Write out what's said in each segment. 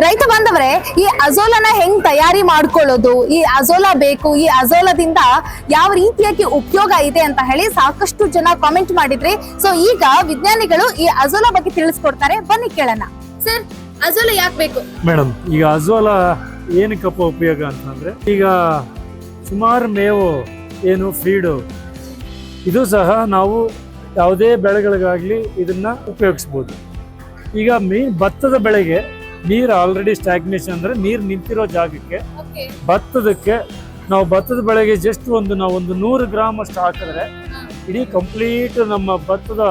ರೈತ ಬಾಂಧವರೇ, ಈ ಅಜೋಲಾನ ಹೆಂಗ್ ತಯಾರಿ ಮಾಡ್ಕೊಳ್ಳೋದು, ಈ ಅಜೋಲಾ ಬೇಕು, ಈ ಅಜೋಲಾದಿಂದ ಯಾವ ರೀತಿಯಾಗಿ ಉಪಯೋಗ ಇದೆ ಅಂತ ಹೇಳಿ ಸಾಕಷ್ಟು ಜನ ಕಾಮೆಂಟ್ ಮಾಡಿದ್ರಿ. ಸೊ ಈಗ ವಿಜ್ಞಾನಿಗಳು ಈ ಅಜೋಲಾ ಬಗ್ಗೆ ತಿಳಿಸ್ಕೊಡ್ತಾರೆ, ಬನ್ನಿ ಕೇಳೋಣ. ಸರ್, ಅಜೋಲಾ ಯಾಕೆ ಬೇಕು? ಮೇಡಮ್, ಈಗ ಅಜೋಲಾ ಏನಕ್ಕಪ್ಪ ಉಪಯೋಗ ಅಂತಂದ್ರೆ, ಈಗ ಸುಮಾರು ಮೇವು ಏನು ಫೀಡು ಇದು ಸಹ ನಾವು ಯಾವುದೇ ಬೆಳೆಗಳಿಗಾಗ್ಲಿ ಇದನ್ನ ಉಪಯೋಗಿಸ್ಬೋದು. ಈಗ ಭತ್ತದ ಬೆಳೆಗೆ ನೀರು ಆಲ್ರೆಡಿ ಸ್ಟ್ಯಾಗ್ನೇಷನ್ ಅಂದ್ರೆ ನೀರು ನಿಂತಿರೋ ಜಾಗಕ್ಕೆ ಭತ್ತದಕ್ಕೆ ನಾವು ಭತ್ತದ ಬೆಳೆಗೆ ಜಸ್ಟ್ ಒಂದು 100 ಗ್ರಾಮ್ ಅಷ್ಟು ಹಾಕಿದ್ರೆ ಇಡೀ ಕಂಪ್ಲೀಟ್ ನಮ್ಮ ಭತ್ತದ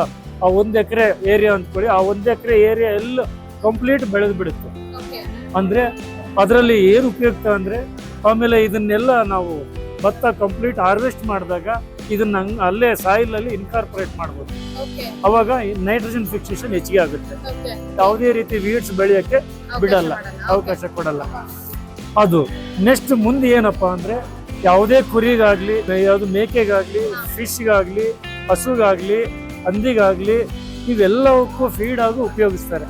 ಆ 1 ಎಕರೆ ಏರಿಯಾ ಅಂದ್ಕೊಳ್ಳಿ, ಆ 1 ಎಕರೆ ಏರಿಯಾ ಎಲ್ಲ ಕಂಪ್ಲೀಟ್ ಬೆಳೆದು ಬಿಡುತ್ತೆ. ಅಂದ್ರೆ ಅದರಲ್ಲಿ ಏನು ಉಪಯುಕ್ತ ಅಂದ್ರೆ, ಆಮೇಲೆ ಇದನ್ನೆಲ್ಲ ನಾವು ಭತ್ತ ಕಂಪ್ಲೀಟ್ ಹಾರ್ವೆಸ್ಟ್ ಮಾಡಿದಾಗ ಇದನ್ನ ಅಲ್ಲೇ ಸಾಯಿಲ್ ಅಲ್ಲಿ ಇನ್ಕಾರ್ಪೊರೇಟ್ ಮಾಡ್ಬೋದು. ಅವಾಗ ನೈಟ್ರೋಜನ್ ಫಿಕ್ಸೇಷನ್ ಹೆಚ್ಚಿಗೆ ಆಗುತ್ತೆ. ಯಾವುದೇ ರೀತಿ ವೀಡ್ಸ್ ಬೆಳೆಯಕ್ಕೆ ಬಿಡಲ್ಲ, ಅವಕಾಶ ಕೊಡಲ್ಲ. ಅದು ನೆಕ್ಸ್ಟ್ ಮುಂದೆ ಏನಪ್ಪಾ ಅಂದ್ರೆ, ಯಾವುದೇ ಕುರಿಗಾಗ್ಲಿ, ಯಾವ್ದು ಮೇಕೆಗಾಗ್ಲಿ, ಫಿಶ್ಗಾಗ್ಲಿ, ಹಸುಗಾಗ್ಲಿ, ಹಂದಿಗಾಗ್ಲಿ ಇವೆಲ್ಲವಕ್ಕೂ ಫೀಡ್ ಆಗಿ ಉಪಯೋಗಿಸ್ತಾರೆ.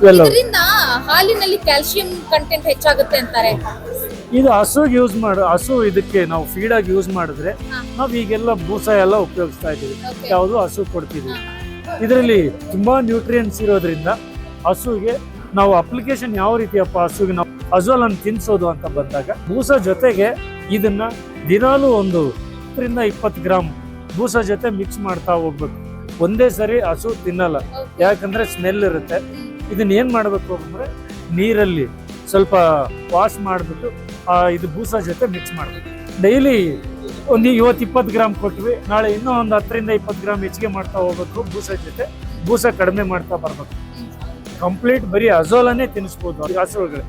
ಹಾಲಿನಲ್ಲಿ ಕ್ಯಾಲ್ಸಿಯಂ ಕಂಟೆಂಟ್ ಹೆಚ್ಚಾಗುತ್ತೆ ಅಂತಾರೆ. ಇದು ಹಸು ಇದಕ್ಕೆ ನಾವು ಫೀಡ್ ಆಗಿ ಯೂಸ್ ಮಾಡಿದ್ರೆ ನಾವ್ ಈಗೆಲ್ಲ ಬೂಸ ಎಲ್ಲ ಉಪಯೋಗಿಸ್ತಾ ಇದೀವಿ. ಯಾವುದು ಹಸು ಕೊಡ್ತೀವಿ. ಇದರಲ್ಲಿ ತುಂಬಾ ನ್ಯೂಟ್ರಿಯೆಂಟ್ಸ್ ಇರೋದ್ರಿಂದ ಹಸುಗೆ ನಾವು ಅಪ್ಲಿಕೇಶನ್ ಯಾವ ರೀತಿಯಪ್ಪ, ಹಸುಗೆ ನಾವು ಅಜೋಲನ್ನು ತಿನ್ಸೋದು ಅಂತ ಬಂದಾಗ ಬೂಸ ಜೊತೆಗೆ ಇದನ್ನ ದಿನಾಲೂ 10-20 ಗ್ರಾಮ್ ಬೂಸ ಜೊತೆ ಮಿಕ್ಸ್ ಮಾಡ್ತಾ ಹೋಗ್ಬೇಕು. ಒಂದೇ ಸರಿ ಹಸು ತಿನ್ನಲ್ಲ, ಯಾಕಂದ್ರೆ ಸ್ಮೆಲ್ ಇರುತ್ತೆ. ಇದನ್ನ ಏನ್ ಮಾಡ್ಬೇಕು ಅಂದ್ರೆ, ನೀರಲ್ಲಿ ಸ್ವಲ್ಪ ವಾಶ್ ಮಾಡಿಬಿಟ್ಟು ಇದು ಬೂಸ ಜೊತೆ ಮಿಕ್ಸ್ ಮಾಡಬೇಕು. ಡೈಲಿ ಒಂದು 20 ಗ್ರಾಮ್ ಕೊಟ್ವಿ, ನಾಳೆ ಇನ್ನೂ ಒಂದು 10-20 ಗ್ರಾಮ್ ಹೆಚ್ಚಿಗೆ ಮಾಡ್ತಾ ಹೋಗ್ಬೇಕು. ಬೂಸ ಜೊತೆ ಬೂಸ ಕಡಿಮೆ ಮಾಡ್ತಾ ಬರ್ಬೇಕು. ಕಂಪ್ಲೀಟ್ ಬರೀ ಅಜೋಲಾನೇ ತಿನ್ನಿಸ್ಬೋದು ಹಸುಗಳಿಗೆ.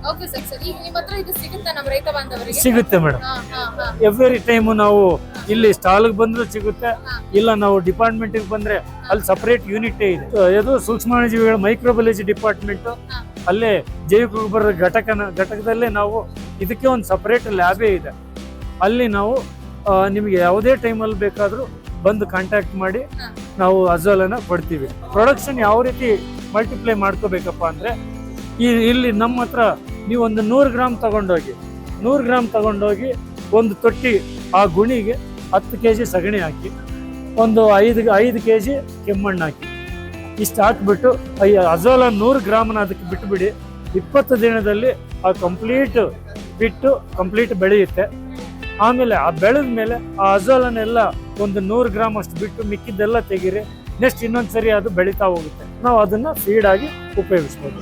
ಸಿಗುತ್ತೆ ಮೇಡಮ್, ಎವ್ರಿ ಟೈಮು ನಾವು ಇಲ್ಲಿ ಸ್ಟಾಲ್ಗೆ ಬಂದ್ರು ಸಿಗುತ್ತೆ, ಇಲ್ಲ ನಾವು ಡಿಪಾರ್ಟ್ಮೆಂಟ್ಗೆ ಬಂದ್ರೆ ಅಲ್ಲಿ ಸಪರೇಟ್ ಯೂನಿಟೇ ಇದೆ. ಇದು ಸೂಕ್ಷ್ಮಾಣುಜೀವಿಗಳ ಮೈಕ್ರೋಬಯಾಲಜಿ ಡಿಪಾರ್ಟ್ಮೆಂಟ್, ಅಲ್ಲೇ ಜೈವಿಕ ಗೊಬ್ಬರದ ಘಟಕದಲ್ಲೇ ನಾವು ಇದಕ್ಕೆ ಒಂದು ಸಪರೇಟ್ ಲ್ಯಾಬೇ ಇದೆ. ಅಲ್ಲಿ ನಾವು ನಿಮಗೆ ಯಾವುದೇ ಟೈಮಲ್ಲಿ ಬೇಕಾದರೂ ಬಂದು ಕಾಂಟ್ಯಾಕ್ಟ್ ಮಾಡಿ ನಾವು ಅಜೋಲಾನ ಕೊಡ್ತೀವಿ. ಪ್ರೊಡಕ್ಷನ್ ಯಾವ ರೀತಿ ಮಲ್ಟಿಪ್ಲೈ ಮಾಡ್ಕೋಬೇಕಪ್ಪ ಅಂದ್ರೆ, ಇಲ್ಲಿ ನಮ್ಮ ಹತ್ರ ನೀವು ಒಂದು 100 ಗ್ರಾಮ್ ತಗೊಂಡೋಗಿ ಒಂದು ತೊಟ್ಟಿ ಆ ಗುಣಿಗೆ 10 kg ಸಗಣಿ ಹಾಕಿ, ಒಂದು 5 kg ಕೆಮ್ಮಣ್ಣು ಹಾಕಿ, ಇಷ್ಟು ಹಾಕ್ಬಿಟ್ಟು ಅಜೋಲಾ 100 ಗ್ರಾಮ್ನ ಅದಕ್ಕೆ ಬಿಟ್ಟುಬಿಡಿ. 20 ದಿನದಲ್ಲಿ ಆ ಕಂಪ್ಲೀಟ್ ಬೆಳೆಯುತ್ತೆ. ಆಮೇಲೆ ಆ ಬೆಳೆದ ಮೇಲೆ ಆ ಅಜೋಲನೆಲ್ಲ ಒಂದು 100 ಗ್ರಾಮ್ ಅಷ್ಟು ಬಿಟ್ಟು ಮಿಕ್ಕಿದ್ದೆಲ್ಲ ತೆಗೀರಿ. ನೆಕ್ಸ್ಟ್ ಇನ್ನೊಂದ್ಸರಿ ಅದು ಬೆಳೀತಾ ಹೋಗುತ್ತೆ. ನಾವು ಅದನ್ನ ಫೀಡ್ ಆಗಿ ಉಪಯೋಗಿಸ್ಬೋದು.